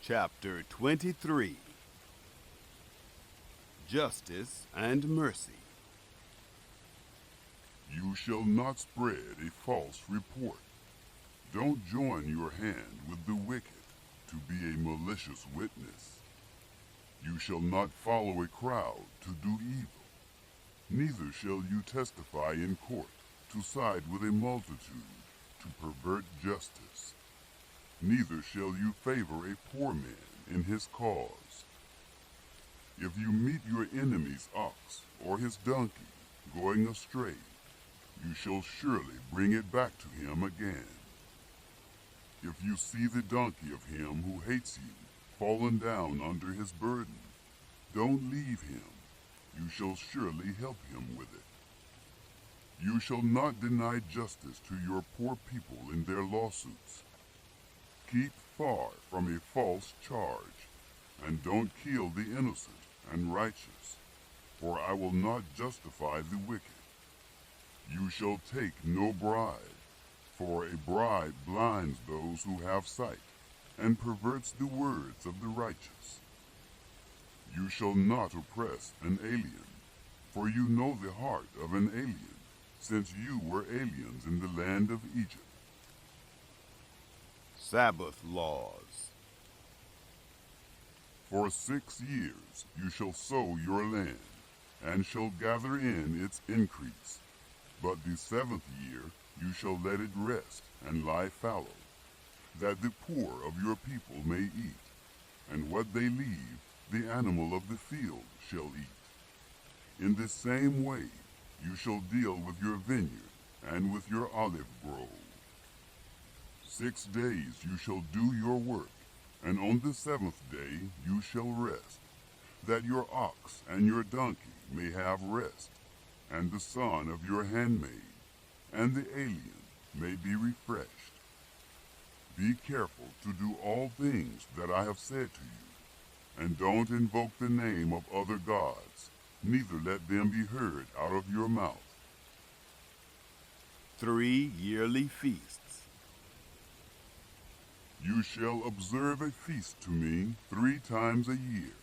Chapter 23. Justice and Mercy. You shall not spread a false report. Don't join your hand with the wicked to be a malicious witness. You shall not follow a crowd to do evil. Neither shall you testify in court to side with a multitude to pervert justice. Neither shall you favor a poor man in his cause. If you meet your enemy's ox or his donkey going astray, you shall surely bring it back to him again. If you see the donkey of him who hates you fallen down under his burden, don't leave him. You shall surely help him with it. You shall not deny justice to your poor people in their lawsuits. Keep far from a false charge, and don't kill the innocent and righteous, for I will not justify the wicked. You shall take no bribe, for a bribe blinds those who have sight, and perverts the words of the righteous. You shall not oppress an alien, for you know the heart of an alien, since you were aliens in the land of Egypt. Sabbath laws. For 6 years you shall sow your land, and shall gather in its increase. But the 7th year you shall let it rest and lie fallow, that the poor of your people may eat, and what they leave the animal of the field shall eat. In the same way you shall deal with your vineyard and with your olive grove. 6 days you shall do your work, and on the 7th day you shall rest, that your ox and your donkey may have rest, and the son of your handmaid, and the alien may be refreshed. Be careful to do all things that I have said to you, and don't invoke the name of other gods, neither let them be heard out of your mouth. 3 yearly feasts. You shall observe a feast to me 3 times a year.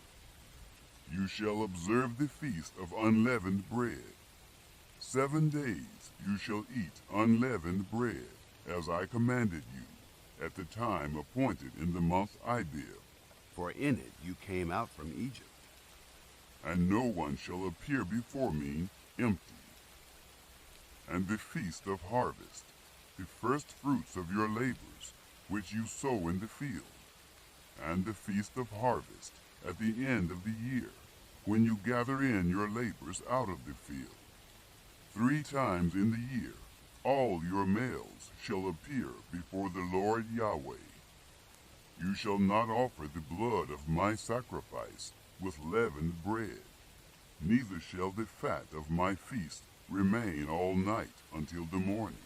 You shall observe the feast of unleavened bread. 7 days you shall eat unleavened bread, as I commanded you, at the time appointed in the month Abib. For in it you came out from Egypt. And no one shall appear before me empty. And the feast of harvest, the first fruits of your labors, which you sow in the field, and the feast of harvest at the end of the year, when you gather in your labors out of the field. 3 times in the year all your males shall appear before the Lord Yahweh. You shall not offer the blood of my sacrifice with leavened bread, neither shall the fat of my feast remain all night until the morning.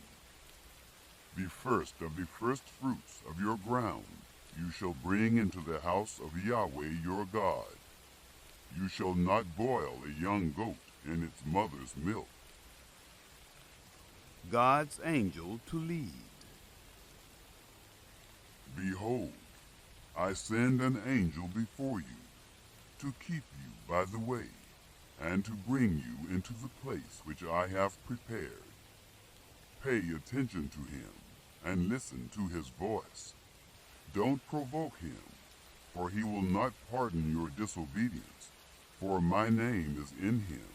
The first of the first fruits of your ground you shall bring into the house of Yahweh your God. You shall not boil a young goat in its mother's milk. God's angel to lead. Behold, I send an angel before you, to keep you by the way, and to bring you into the place which I have prepared. Pay attention to him, and listen to his voice. Don't provoke him, for he will not pardon your disobedience, for my name is in him.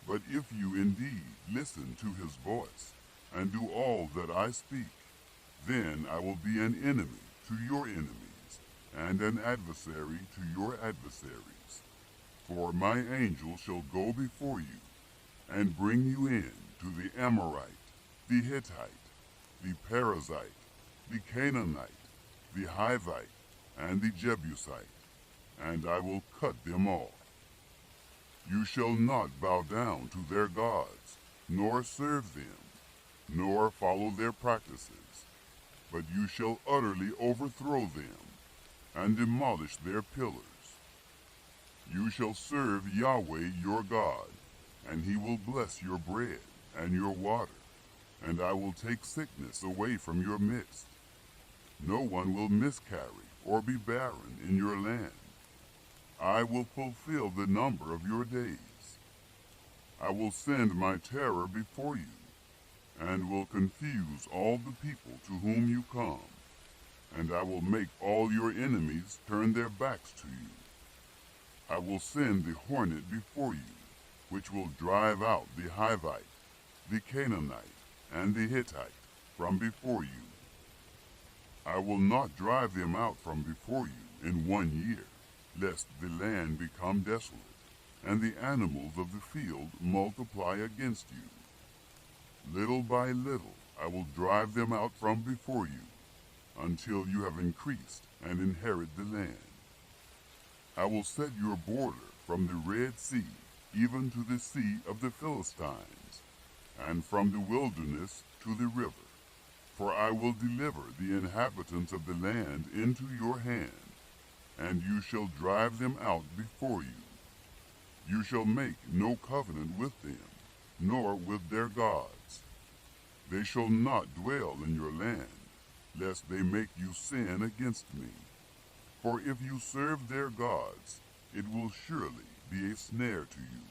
But if you indeed listen to his voice, and do all that I speak, then I will be an enemy to your enemies, and an adversary to your adversaries. For my angel shall go before you, and bring you in to the Amorite, the Hittite, the Perizzite, the Canaanite, the Hivite, and the Jebusite, and I will cut them off. You shall not bow down to their gods, nor serve them, nor follow their practices, but you shall utterly overthrow them, and demolish their pillars. You shall serve Yahweh your God, and he will bless your bread and your water, and I will take sickness away from your midst. No one will miscarry or be barren in your land. I will fulfill the number of your days. I will send my terror before you, and will confuse all the people to whom you come, and I will make all your enemies turn their backs to you. I will send the hornet before you, which will drive out the Hivite, the Canaanite, and the Hittite from before you. I will not drive them out from before you in 1 year, lest the land become desolate, and the animals of the field multiply against you. Little by little I will drive them out from before you, until you have increased and inherit the land. I will set your border from the Red Sea even to the Sea of the Philistines, and from the wilderness to the river. For I will deliver the inhabitants of the land into your hand, and you shall drive them out before you. You shall make no covenant with them, nor with their gods. They shall not dwell in your land, lest they make you sin against me. For if you serve their gods, it will surely be a snare to you.